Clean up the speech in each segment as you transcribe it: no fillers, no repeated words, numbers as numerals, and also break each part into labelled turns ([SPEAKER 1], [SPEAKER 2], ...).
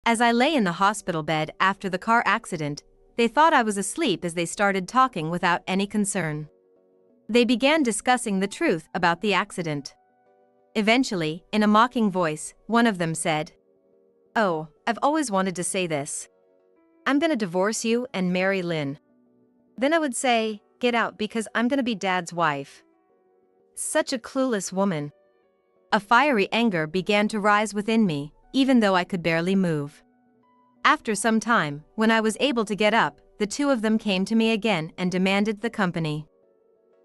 [SPEAKER 1] As I lay in the hospital bed after the car accident, they thought I was asleep as they started talking without any concern. They began discussing the truth about the accident. Eventually, in a mocking voice, one of them said, "Oh, I've always wanted to say this. I'm gonna divorce you and marry Lynn." Then I would say, "Get out because I'm gonna be Dad's wife." Such a clueless woman. A fiery anger began to rise within me, even though I could barely move. After some time, when I was able to get up, the two of them came to me again and demanded the company.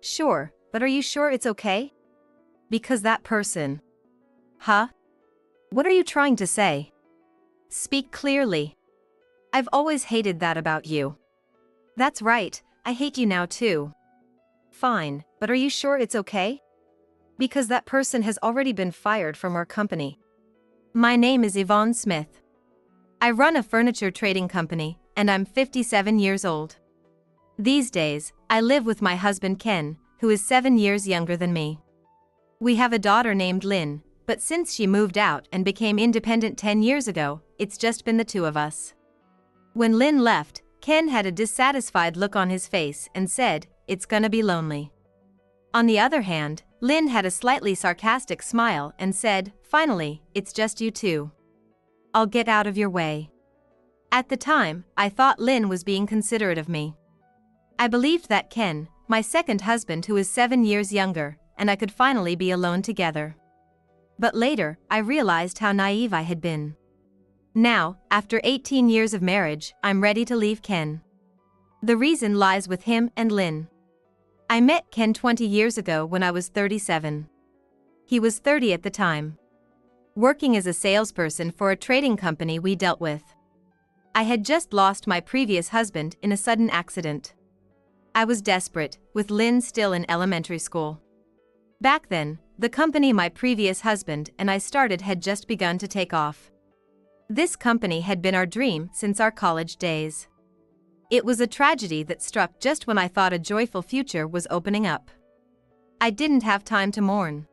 [SPEAKER 1] "Sure, but are you sure it's okay? Because that person..." "Huh? What are you trying to say? Speak clearly. I've always hated that about you." "That's right, I hate you now too." "Fine, but are you sure it's okay? Because that person has already been fired from our company." "My name is Yvonne Smith. I run a furniture trading company, and I'm 57 years old. These days, I live with my husband Ken, who is 7 years younger than me. We have a daughter named Lynn, but since she moved out and became independent 10 years ago, it's just been the two of us." When Lynn left, Ken had a dissatisfied look on his face and said, "It's gonna be lonely." On the other hand, Lynn had a slightly sarcastic smile and said, "Finally, it's just you two. I'll get out of your way." At the time, I thought Lynn was being considerate of me. I believed that Ken, my second husband who is 7 years younger, and I could finally be alone together. But later, I realized how naive I had been. Now, after 18 years of marriage, I'm ready to leave Ken. The reason lies with him and Lynn. I met Ken 20 years ago when I was 37. He was 30 at the time, working as a salesperson for a trading company we dealt with. I had just lost my previous husband in a sudden accident. I was desperate, with Lynn still in elementary school. Back then, the company my previous husband and I started had just begun to take off. This company had been our dream since our college days. It was a tragedy that struck just when I thought a joyful future was opening up. I didn't have time to mourn.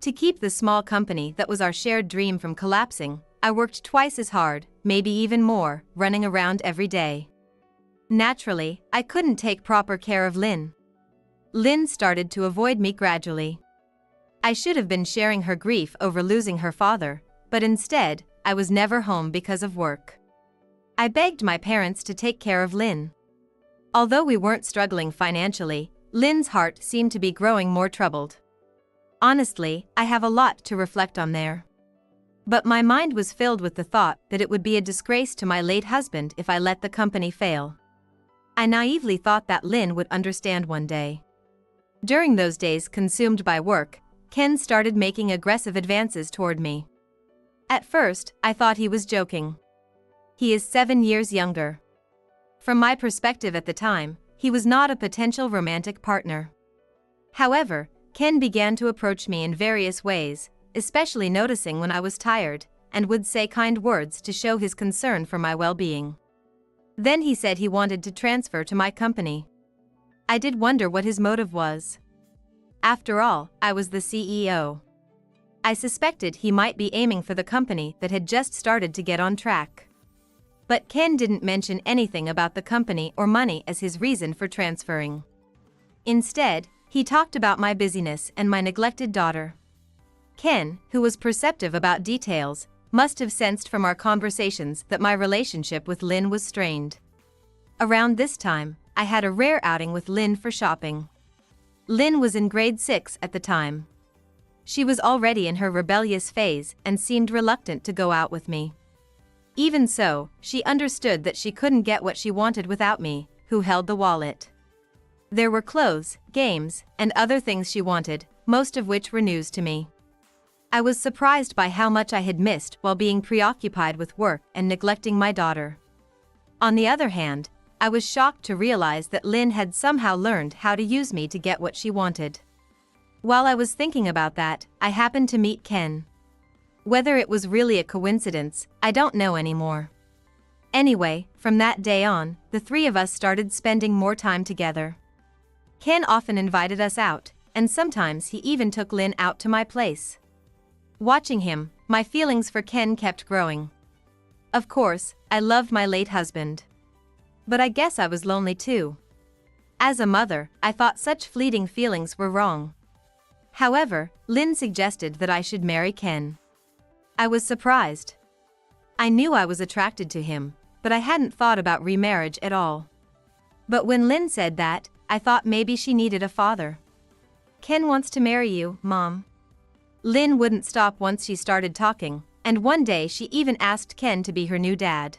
[SPEAKER 1] To keep the small company that was our shared dream from collapsing, I worked twice as hard, maybe even more, running around every day. Naturally, I couldn't take proper care of Lynn. Lynn started to avoid me gradually. I should have been sharing her grief over losing her father, but instead, I was never home because of work. I begged my parents to take care of Lynn. Although we weren't struggling financially, Lynn's heart seemed to be growing more troubled. Honestly, I have a lot to reflect on there. But my mind was filled with the thought that it would be a disgrace to my late husband if I let the company fail. I naively thought that Lynn would understand one day. During those days consumed by work, Ken started making aggressive advances toward me. At first, I thought he was joking. He is 7 years younger. From my perspective at the time, he was not a potential romantic partner. However, Ken began to approach me in various ways, especially noticing when I was tired, and would say kind words to show his concern for my well-being. Then he said he wanted to transfer to my company. I did wonder what his motive was. After all, I was the CEO. I suspected he might be aiming for the company that had just started to get on track. But Ken didn't mention anything about the company or money as his reason for transferring. Instead, he talked about my busyness and my neglected daughter. Ken, who was perceptive about details, must have sensed from our conversations that my relationship with Lynn was strained. Around this time, I had a rare outing with Lynn for shopping. Lynn was in grade 6 at the time. She was already in her rebellious phase and seemed reluctant to go out with me. Even so, she understood that she couldn't get what she wanted without me, who held the wallet. There were clothes, games, and other things she wanted, most of which were news to me. I was surprised by how much I had missed while being preoccupied with work and neglecting my daughter. On the other hand, I was shocked to realize that Lynn had somehow learned how to use me to get what she wanted. While I was thinking about that, I happened to meet Ken. Whether it was really a coincidence, I don't know anymore. Anyway, from that day on, the three of us started spending more time together. Ken often invited us out, and sometimes he even took Lynn out to my place. Watching him, my feelings for Ken kept growing. Of course, I loved my late husband. But I guess I was lonely too. As a mother, I thought such fleeting feelings were wrong. However, Lynn suggested that I should marry Ken. I was surprised. I knew I was attracted to him, but I hadn't thought about remarriage at all. But when Lynn said that, I thought maybe she needed a father. Ken wants to marry you, Mom. Lynn wouldn't stop once she started talking, and one day she even asked Ken to be her new dad.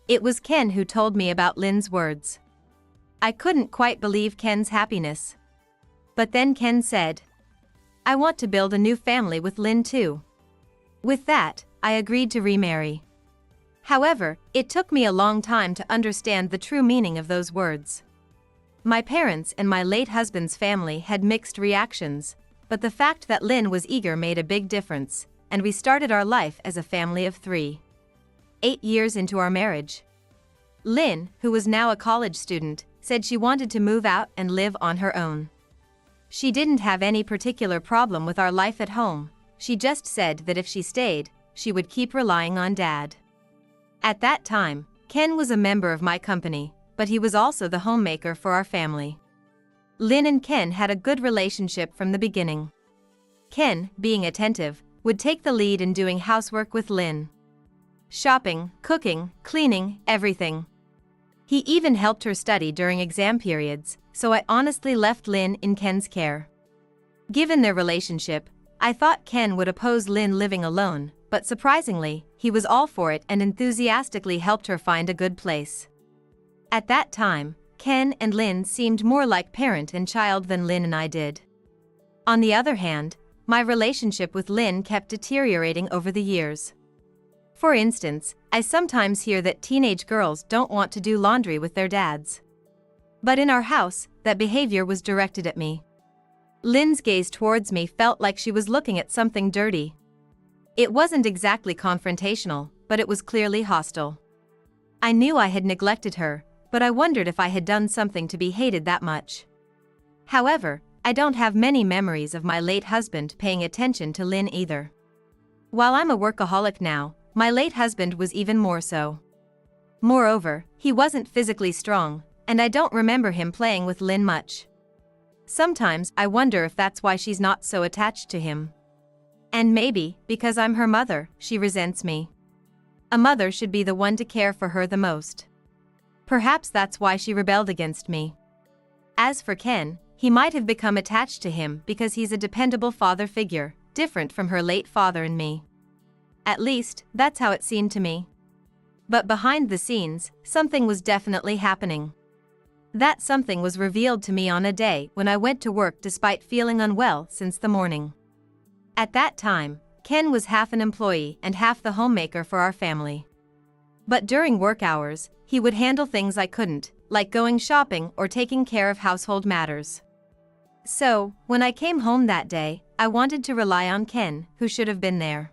[SPEAKER 1] It was Ken who told me about Lynn's words. I couldn't quite believe Ken's happiness. But then Ken said, "I want to build a new family with Lynn too." With that, I agreed to remarry. However, it took me a long time to understand the true meaning of those words. My parents and my late husband's family had mixed reactions, but the fact that Lynn was eager made a big difference, and we started our life as a family of 3. 8 years into our marriage. Lynn, who was now a college student, said she wanted to move out and live on her own. She didn't have any particular problem with our life at home. She just said that if she stayed, she would keep relying on Dad. At that time, Ken was a member of my company, but he was also the homemaker for our family. Lynn and Ken had a good relationship from the beginning. Ken, being attentive, would take the lead in doing housework with Lynn. Shopping, cooking, cleaning, everything. He even helped her study during exam periods, so I honestly left Lynn in Ken's care. Given their relationship, I thought Ken would oppose Lynn living alone, but surprisingly, he was all for it and enthusiastically helped her find a good place. At that time, Ken and Lynn seemed more like parent and child than Lynn and I did. On the other hand, my relationship with Lynn kept deteriorating over the years. For instance, I sometimes hear that teenage girls don't want to do laundry with their dads. But in our house, that behavior was directed at me. Lynn's gaze towards me felt like she was looking at something dirty. It wasn't exactly confrontational, but it was clearly hostile. I knew I had neglected her, but I wondered if I had done something to be hated that much. However, I don't have many memories of my late husband paying attention to Lynn either. While I'm a workaholic now, my late husband was even more so. Moreover, he wasn't physically strong, and I don't remember him playing with Lynn much. Sometimes I wonder if that's why she's not so attached to him. And maybe, because I'm her mother, she resents me. A mother should be the one to care for her the most. Perhaps that's why she rebelled against me. As for Ken, he might have become attached to him because he's a dependable father figure, different from her late father and me. At least, that's how it seemed to me. But behind the scenes, something was definitely happening. That something was revealed to me on a day when I went to work despite feeling unwell since the morning. At that time, Ken was half an employee and half the homemaker for our family. But during work hours, he would handle things I couldn't, like going shopping or taking care of household matters. So, when I came home that day, I wanted to rely on Ken, who should have been there.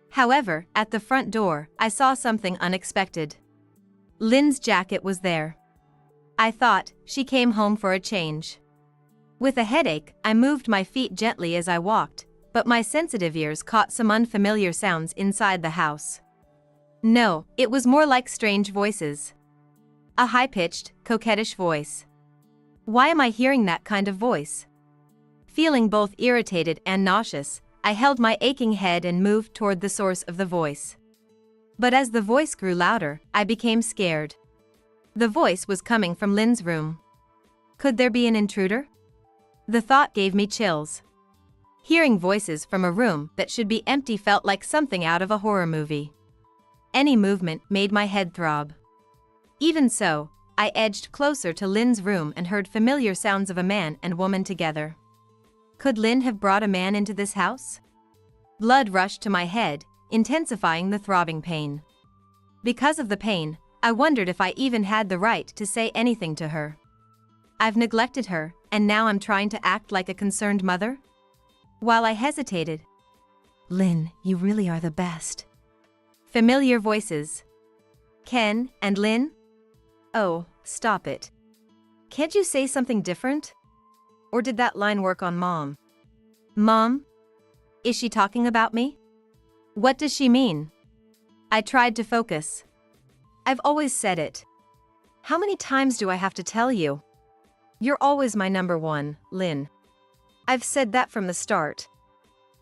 [SPEAKER 1] However, at the front door, I saw something unexpected. Lynn's jacket was there. I thought, she came home for a change. With a headache, I moved my feet gently as I walked, but my sensitive ears caught some unfamiliar sounds inside the house. No, it was more like strange voices. A high-pitched, coquettish voice. Why am I hearing that kind of voice? Feeling both irritated and nauseous, I held my aching head and moved toward the source of the voice. But as the voice grew louder, I became scared. The voice was coming from Lynn's room. Could there be an intruder? The thought gave me chills. Hearing voices from a room that should be empty felt like something out of a horror movie. Any movement made my head throb. Even so, I edged closer to Lynn's room and heard familiar sounds of a man and woman together. Could Lynn have brought a man into this house? Blood rushed to my head, intensifying the throbbing pain. Because of the pain, I wondered if I even had the right to say anything to her. I've neglected her, and now I'm trying to act like a concerned mother? While I hesitated, "Lynn, you really are the best." Familiar voices. Ken and Lynn? Oh, stop it. Can't you say something different? Or did that line work on Mom? Mom? Is she talking about me? What does she mean? I tried to focus. I've always said it. How many times do I have to tell you? You're always my number one, Lynn. I've said that from the start.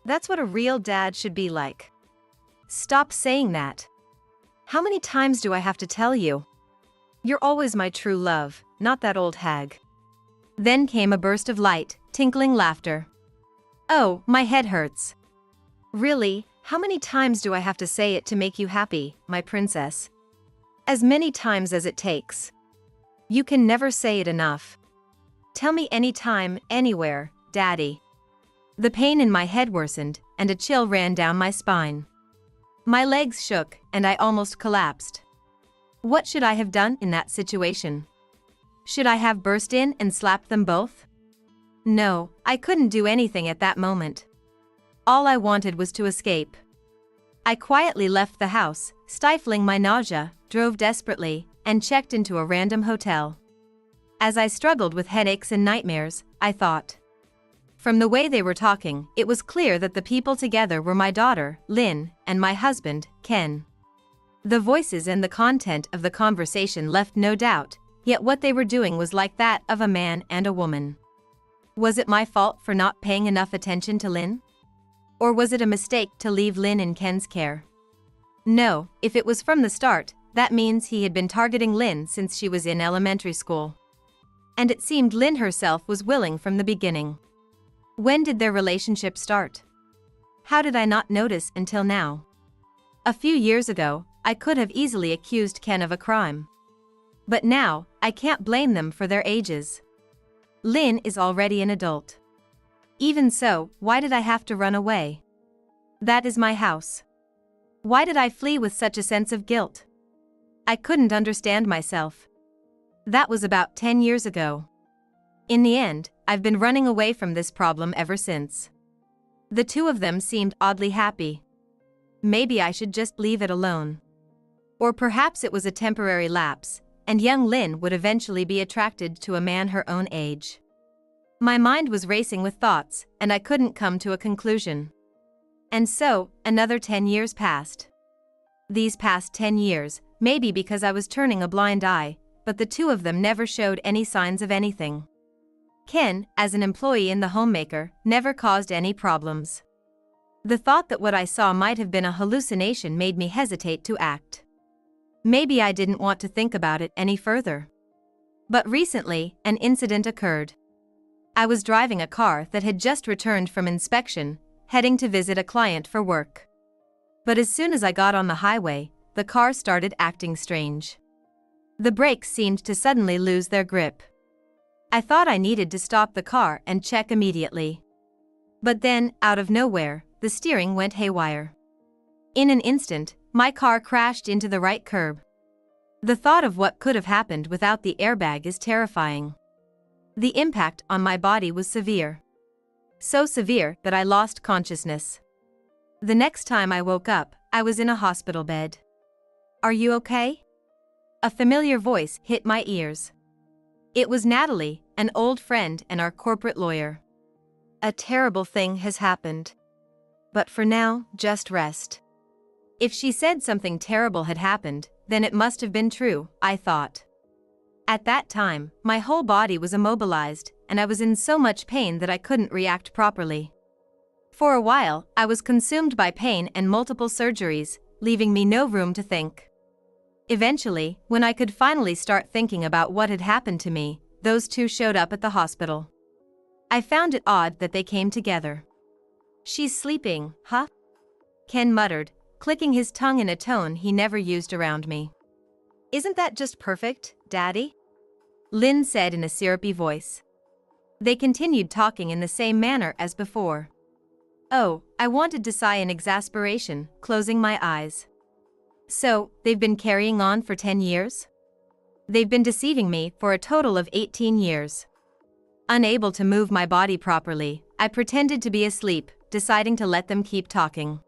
[SPEAKER 1] That's what a real dad should be like. Stop saying that. How many times do I have to tell you? You're always my true love, not that old hag. Then came a burst of light, tinkling laughter. Oh, my head hurts. Really, how many times do I have to say it to make you happy, my princess? As many times as it takes. You can never say it enough. Tell me anytime, anywhere, Daddy. The pain in my head worsened, and a chill ran down my spine. My legs shook, and I almost collapsed. What should I have done in that situation? Should I have burst in and slapped them both? No, I couldn't do anything at that moment. All I wanted was to escape. I quietly left the house, stifling my nausea, drove desperately, and checked into a random hotel. As I struggled with headaches and nightmares, I thought. From the way they were talking, it was clear that the people together were my daughter, Lynn, and my husband, Ken. The voices and the content of the conversation left no doubt, yet what they were doing was like that of a man and a woman. Was it my fault for not paying enough attention to Lynn? Or was it a mistake to leave Lynn in Ken's care? No, if it was from the start, that means he had been targeting Lynn since she was in elementary school. And it seemed Lynn herself was willing from the beginning. When did their relationship start? How did I not notice until now? A few years ago, I could have easily accused Ken of a crime. But now, I can't blame them for their ages. Lynn is already an adult. Even so, why did I have to run away? That is my house. Why did I flee with such a sense of guilt? I couldn't understand myself. That was about 10 years ago. In the end, I've been running away from this problem ever since. The two of them seemed oddly happy. Maybe I should just leave it alone. Or perhaps it was a temporary lapse, and young Lynn would eventually be attracted to a man her own age. My mind was racing with thoughts, and I couldn't come to a conclusion. And so, another 10 years passed. These past 10 years, maybe because I was turning a blind eye, but the two of them never showed any signs of anything. Ken, as an employee in the homemaker, never caused any problems. The thought that what I saw might have been a hallucination made me hesitate to act. Maybe I didn't want to think about it any further. But recently, an incident occurred. I was driving a car that had just returned from inspection, heading to visit a client for work. But as soon as I got on the highway, the car started acting strange. The brakes seemed to suddenly lose their grip. I thought I needed to stop the car and check immediately. But then, out of nowhere, the steering went haywire. In an instant, my car crashed into the right curb. The thought of what could have happened without the airbag is terrifying. The impact on my body was severe. So severe that I lost consciousness. The next time I woke up, I was in a hospital bed. "Are you okay?" A familiar voice hit my ears. It was Natalie, an old friend and our corporate lawyer. "A terrible thing has happened. But for now, just rest." If she said something terrible had happened, then it must have been true, I thought. At that time, my whole body was immobilized, and I was in so much pain that I couldn't react properly. For a while, I was consumed by pain and multiple surgeries, leaving me no room to think. Eventually, when I could finally start thinking about what had happened to me, those two showed up at the hospital. I found it odd that they came together. "She's sleeping, huh?" Ken muttered, clicking his tongue in a tone he never used around me. "Isn't that just perfect, Daddy?" Lynn said in a syrupy voice. They continued talking in the same manner as before. Oh, I wanted to sigh in exasperation, closing my eyes. So, they've been carrying on for 10 years? They've been deceiving me for a total of 18 years. Unable to move my body properly, I pretended to be asleep, deciding to let them keep talking.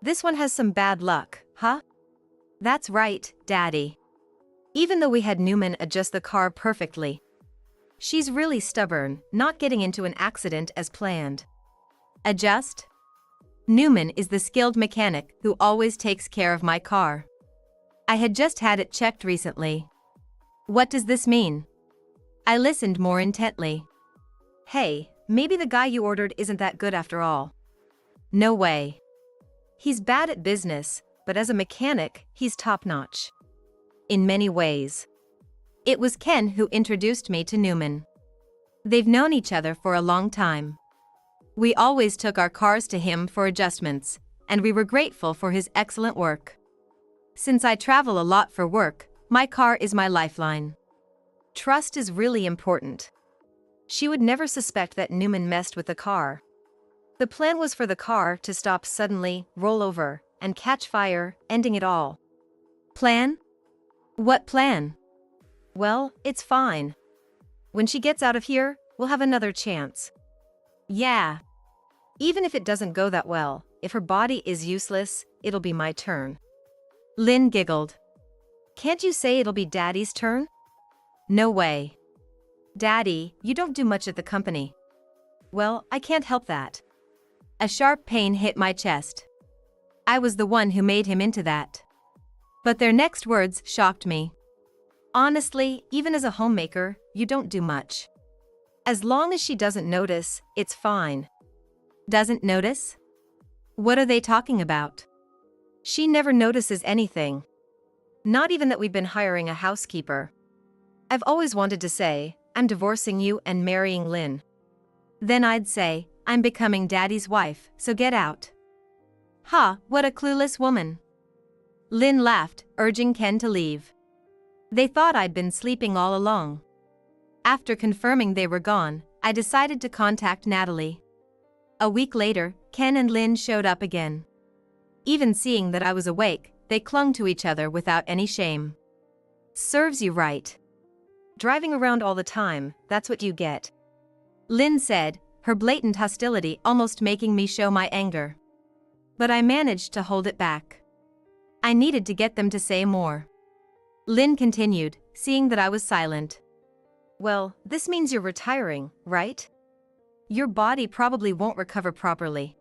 [SPEAKER 1] "This one has some bad luck, huh?" "That's right, Daddy. Even though we had Newman adjust the car perfectly. She's really stubborn, not getting into an accident as planned." "Adjust?" Newman is the skilled mechanic who always takes care of my car. I had just had it checked recently. What does this mean? I listened more intently. Hey, maybe the guy you ordered isn't that good after all. No way. He's bad at business, but as a mechanic, he's top-notch. In many ways. It was Ken who introduced me to Newman. They've known each other for a long time. We always took our cars to him for adjustments, and we were grateful for his excellent work. Since I travel a lot for work, my car is my lifeline. Trust is really important. She would never suspect that Newman messed with the car. The plan was for the car to stop suddenly, roll over, and catch fire, ending it all. Plan? What plan? Well, it's fine. When she gets out of here, we'll have another chance. Yeah. Even if it doesn't go that well, if her body is useless, it'll be my turn. Lynn giggled. Can't you say it'll be Daddy's turn? No way. Daddy, you don't do much at the company. Well, I can't help that. A sharp pain hit my chest. I was the one who made him into that. But their next words shocked me. Honestly, even as a homemaker, you don't do much. As long as she doesn't notice, it's fine. Doesn't notice? What are they talking about? She never notices anything. Not even that we've been hiring a housekeeper. I've always wanted to say, I'm divorcing you and marrying Lynn. Then I'd say, I'm becoming Daddy's wife, so get out. Ha, what a clueless woman. Lynn laughed, urging Ken to leave. They thought I'd been sleeping all along. After confirming they were gone, I decided to contact Natalie. A week later, Ken and Lynn showed up again. Even seeing that I was awake, they clung to each other without any shame. Serves you right. Driving around all the time, that's what you get. Lynn said, her blatant hostility almost making me show my anger. But I managed to hold it back. I needed to get them to say more. Lynn continued, seeing that I was silent. Well, this means you're retiring, right? Your body probably won't recover properly.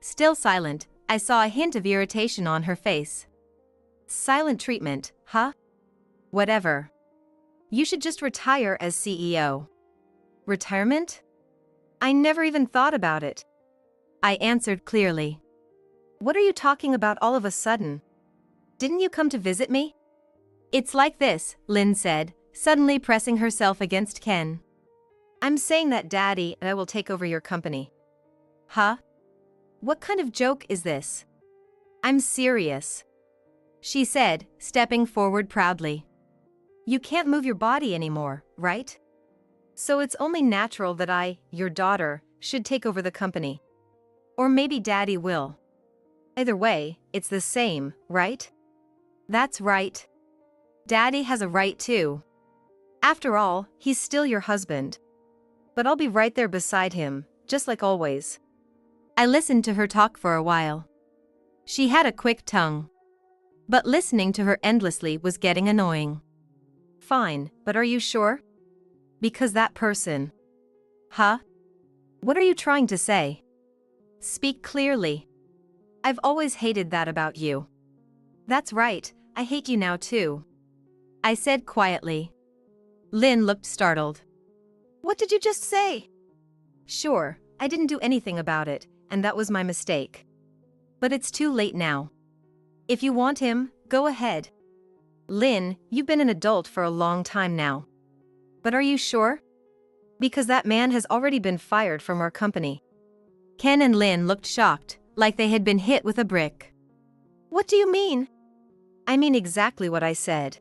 [SPEAKER 1] Still silent, I saw a hint of irritation on her face. Silent treatment, huh? Whatever. You should just retire as CEO. Retirement? I never even thought about it. I answered clearly. What are you talking about all of a sudden? Didn't you come to visit me? It's like this, Lynn said, suddenly pressing herself against Ken. I'm saying that Daddy and I will take over your company. Huh? What kind of joke is this? I'm serious. She said, stepping forward proudly. You can't move your body anymore, right? So it's only natural that I, your daughter, should take over the company. Or maybe Daddy will. Either way, it's the same, right? That's right. Daddy has a right too. After all, he's still your husband. But I'll be right there beside him, just like always. I listened to her talk for a while. She had a quick tongue. But listening to her endlessly was getting annoying. Fine, but are you sure? Because that person. Huh? What are you trying to say? Speak clearly. I've always hated that about you. That's right, I hate you now too. I said quietly. Lynn looked startled. What did you just say? Sure, I didn't do anything about it, and that was my mistake. But it's too late now. If you want him, go ahead. Lynn, you've been an adult for a long time now. But are you sure? Because that man has already been fired from our company. Ken and Lynn looked shocked, like they had been hit with a brick. What do you mean? I mean exactly what I said.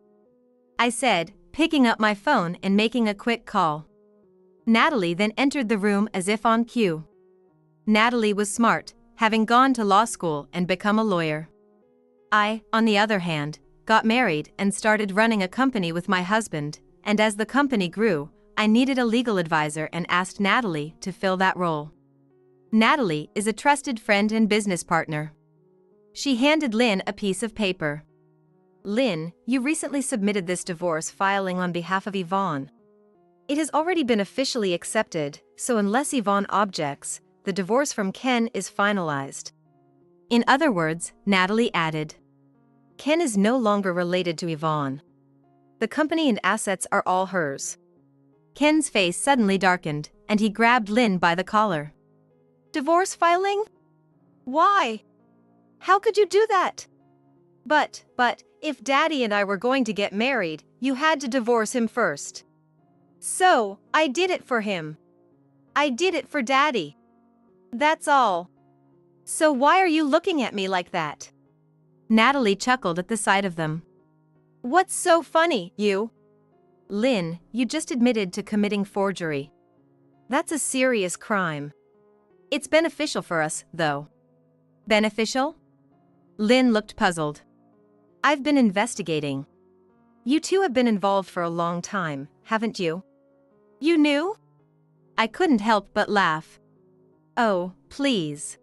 [SPEAKER 1] I said, picking up my phone and making a quick call. Natalie then entered the room as if on cue. Natalie was smart, having gone to law school and become a lawyer. I, on the other hand, got married and started running a company with my husband, and as the company grew, I needed a legal advisor and asked Natalie to fill that role. Natalie is a trusted friend and business partner. She handed Lynn a piece of paper. Lynn, you recently submitted this divorce filing on behalf of Yvonne. It has already been officially accepted, so unless Yvonne objects, the divorce from Ken is finalized. In other words, Natalie added, Ken is no longer related to Yvonne. The company and assets are all hers. Ken's face suddenly darkened, and he grabbed Lynn by the collar. Divorce filing? Why? How could you do that? But, if Daddy and I were going to get married, you had to divorce him first. So, I did it for him. I did it for Daddy. That's all. So why are you looking at me like that? Natalie chuckled at the sight of them. What's so funny, you? Lynn, you just admitted to committing forgery. That's a serious crime. It's beneficial for us, though. Beneficial? Lynn looked puzzled. I've been investigating. You two have been involved for a long time, haven't you? You knew? I couldn't help but laugh. Oh, please.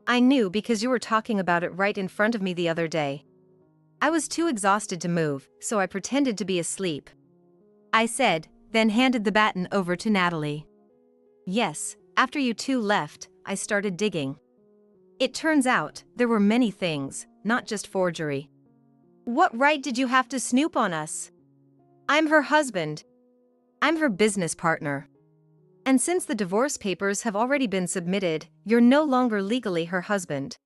[SPEAKER 1] I knew because you were talking about it right in front of me the other day. I was too exhausted to move, so I pretended to be asleep. I said, then handed the baton over to Natalie. Yes, after you two left, I started digging. It turns out, there were many things, not just forgery. What right did you have to snoop on us? I'm her husband. I'm her business partner. And since the divorce papers have already been submitted, you're no longer legally her husband.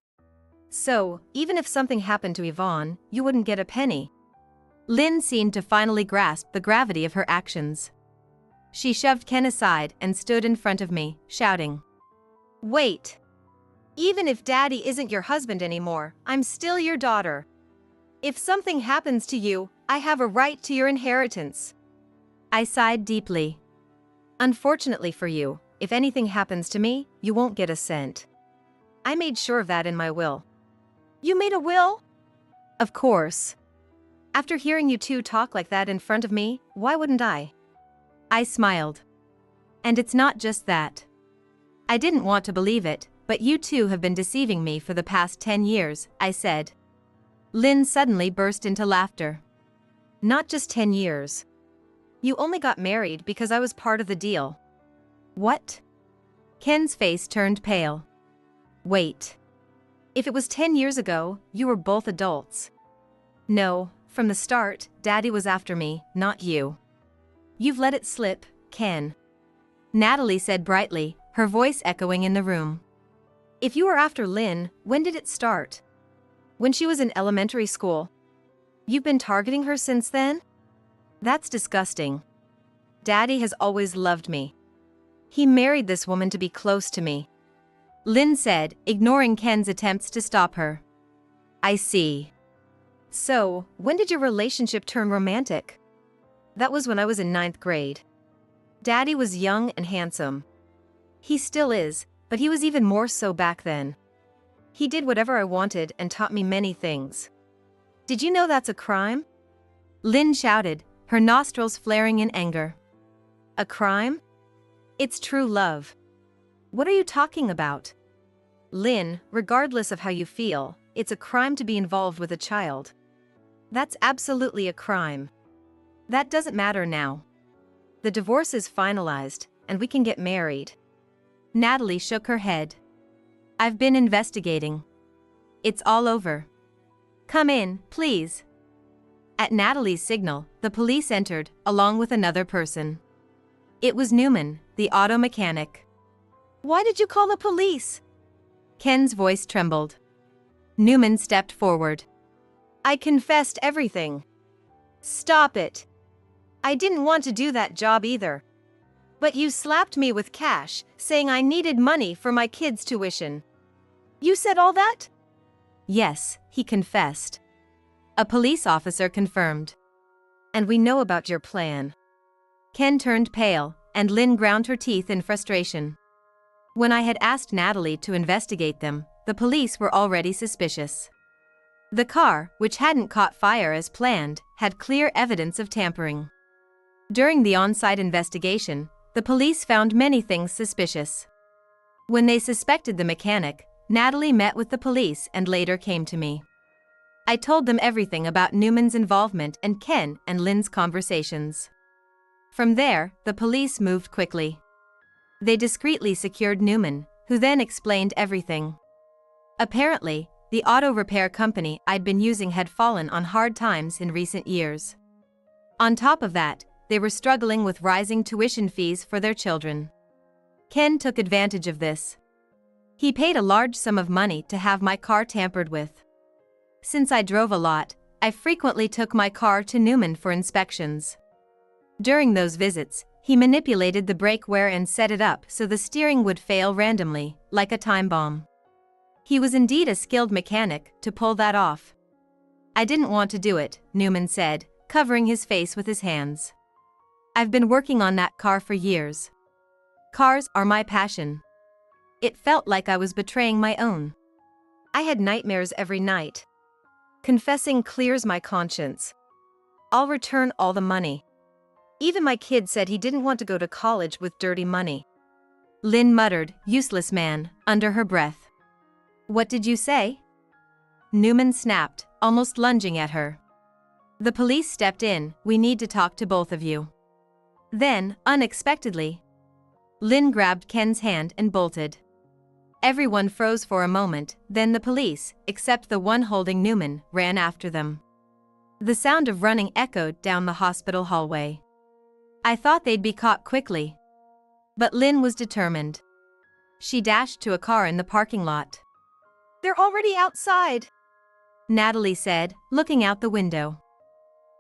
[SPEAKER 1] So, even if something happened to Yvonne, you wouldn't get a penny. Lynn seemed to finally grasp the gravity of her actions. She shoved Ken aside and stood in front of me, shouting, Wait! Even if Daddy isn't your husband anymore, I'm still your daughter. If something happens to you, I have a right to your inheritance. I sighed deeply. Unfortunately for you, if anything happens to me, you won't get a cent. I made sure of that in my will. You made a will? Of course. After hearing you two talk like that in front of me, why wouldn't I? I smiled. And it's not just that. I didn't want to believe it, but you two have been deceiving me for the past 10 years, I said. Lynn suddenly burst into laughter. Not just 10 years. You only got married because I was part of the deal. What? Ken's face turned pale. Wait. If it was 10 years ago, you were both adults. No, from the start, Daddy was after me, not you. You've let it slip, Ken. Natalie said brightly, her voice echoing in the room. If you were after Lynn, when did it start? When she was in elementary school. You've been targeting her since then? That's disgusting. Daddy has always loved me. He married this woman to be close to me. Lynn said, ignoring Ken's attempts to stop her. I see. So, when did your relationship turn romantic? That was when I was in 9th grade. Daddy was young and handsome. He still is, but he was even more so back then. He did whatever I wanted and taught me many things. Did you know that's a crime? Lynn shouted, her nostrils flaring in anger. A crime? It's true love. What are you talking about? Lynn, regardless of how you feel, it's a crime to be involved with a child. That's absolutely a crime. That doesn't matter now. The divorce is finalized, and we can get married. Natalie shook her head. I've been investigating. It's all over. Come in, please. At Natalie's signal, the police entered, along with another person. It was Newman, the auto mechanic. Why did you call the police? Ken's voice trembled. Newman stepped forward. I confessed everything. Stop it. I didn't want to do that job either. But you slapped me with cash, saying I needed money for my kids' tuition. You said all that? Yes, he confessed. A police officer confirmed. And we know about your plan. Ken turned pale, and Lynn ground her teeth in frustration. When I had asked Natalie to investigate them, the police were already suspicious. The car, which hadn't caught fire as planned, had clear evidence of tampering. During the on-site investigation, the police found many things suspicious. When they suspected the mechanic, Natalie met with the police and later came to me. I told them everything about Newman's involvement and Ken and Lynn's conversations. From there, the police moved quickly. They discreetly secured Newman, who then explained everything. Apparently, the auto repair company I'd been using had fallen on hard times in recent years. On top of that, they were struggling with rising tuition fees for their children. Ken took advantage of this. He paid a large sum of money to have my car tampered with. Since I drove a lot, I frequently took my car to Newman for inspections. During those visits, he manipulated the brake wear and set it up so the steering would fail randomly, like a time bomb. He was indeed a skilled mechanic to pull that off. I didn't want to do it, Newman said, covering his face with his hands. I've been working on that car for years. Cars are my passion. It felt like I was betraying my own. I had nightmares every night. Confessing clears my conscience. I'll return all the money. Even my kid said he didn't want to go to college with dirty money. Lynn muttered, "Useless man," under her breath. "What did you say?" Newman snapped, almost lunging at her. "The police stepped in, we need to talk to both of you." Then, unexpectedly, Lynn grabbed Ken's hand and bolted. Everyone froze for a moment, then the police, except the one holding Newman, ran after them. The sound of running echoed down the hospital hallway. I thought they'd be caught quickly. But Lynn was determined. She dashed to a car in the parking lot. "They're already outside," Natalie said, looking out the window.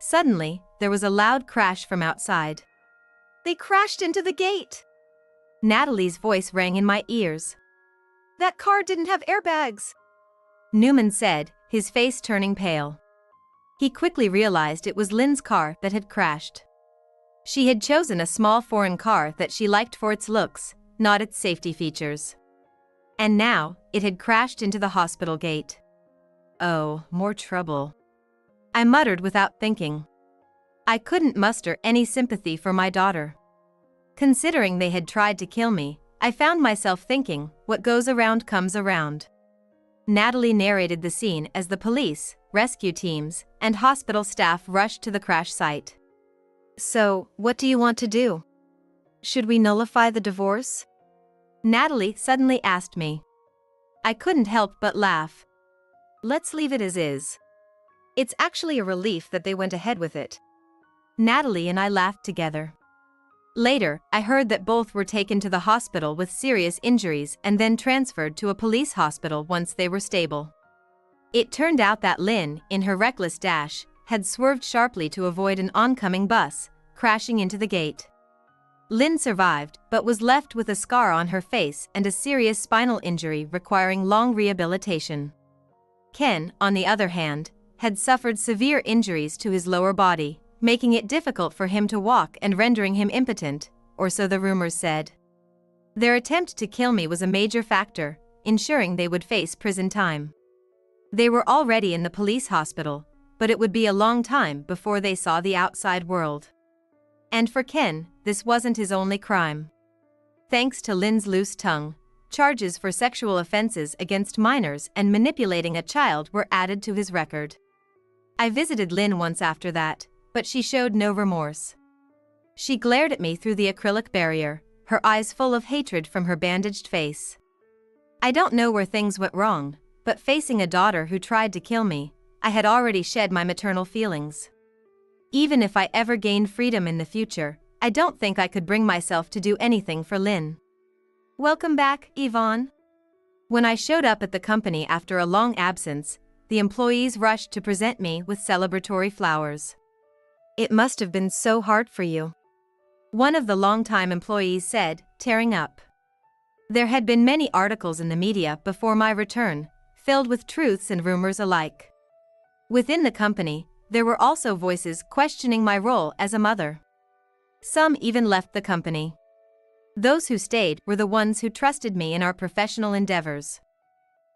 [SPEAKER 1] Suddenly, there was a loud crash from outside. "They crashed into the gate." Natalie's voice rang in my ears. "That car didn't have airbags," Newman said, his face turning pale. He quickly realized it was Lynn's car that had crashed. She had chosen a small foreign car that she liked for its looks, not its safety features. And now, it had crashed into the hospital gate. Oh, more trouble. I muttered without thinking. I couldn't muster any sympathy for my daughter. Considering they had tried to kill me, I found myself thinking, what goes around comes around. Natalie narrated the scene as the police, rescue teams, and hospital staff rushed to the crash site. "So, what do you want to do? Should we nullify the divorce?" Natalie suddenly asked me. I couldn't help but laugh. "Let's leave it as is. It's actually a relief that they went ahead with it." Natalie and I laughed together. Later, I heard that both were taken to the hospital with serious injuries and then transferred to a police hospital once they were stable. It turned out that Lynn, in her reckless dash, had swerved sharply to avoid an oncoming bus, crashing into the gate. Lynn survived, but was left with a scar on her face and a serious spinal injury requiring long rehabilitation. Ken, on the other hand, had suffered severe injuries to his lower body, making it difficult for him to walk and rendering him impotent, or so the rumors said. Their attempt to kill me was a major factor, ensuring they would face prison time. They were already in the police hospital, but it would be a long time before they saw the outside world. And for Ken, this wasn't his only crime. Thanks to Lynn's loose tongue, charges for sexual offenses against minors and manipulating a child were added to his record. I visited Lynn once after that, but she showed no remorse. She glared at me through the acrylic barrier, her eyes full of hatred from her bandaged face. I don't know where things went wrong, but facing a daughter who tried to kill me, I had already shed my maternal feelings. Even if I ever gained freedom in the future, I don't think I could bring myself to do anything for Lynn. "Welcome back, Yvonne." When I showed up at the company after a long absence, the employees rushed to present me with celebratory flowers. "It must have been so hard for you," one of the longtime employees said, tearing up. There had been many articles in the media before my return, filled with truths and rumors alike. Within the company, there were also voices questioning my role as a mother. Some even left the company. Those who stayed were the ones who trusted me in our professional endeavors.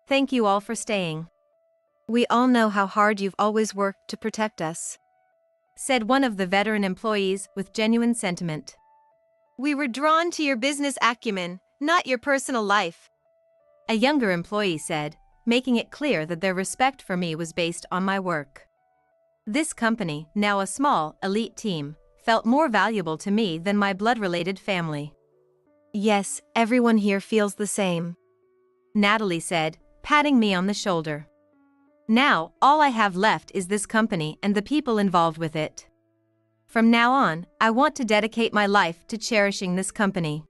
[SPEAKER 1] "Thank you all for staying. We all know how hard you've always worked to protect us," said one of the veteran employees with genuine sentiment. "We were drawn to your business acumen, not your personal life," a younger employee said, making it clear that their respect for me was based on my work. This company, now a small, elite team, felt more valuable to me than my blood-related family. "Yes, everyone here feels the same," Natalie said, patting me on the shoulder. Now, all I have left is this company and the people involved with it. From now on, I want to dedicate my life to cherishing this company.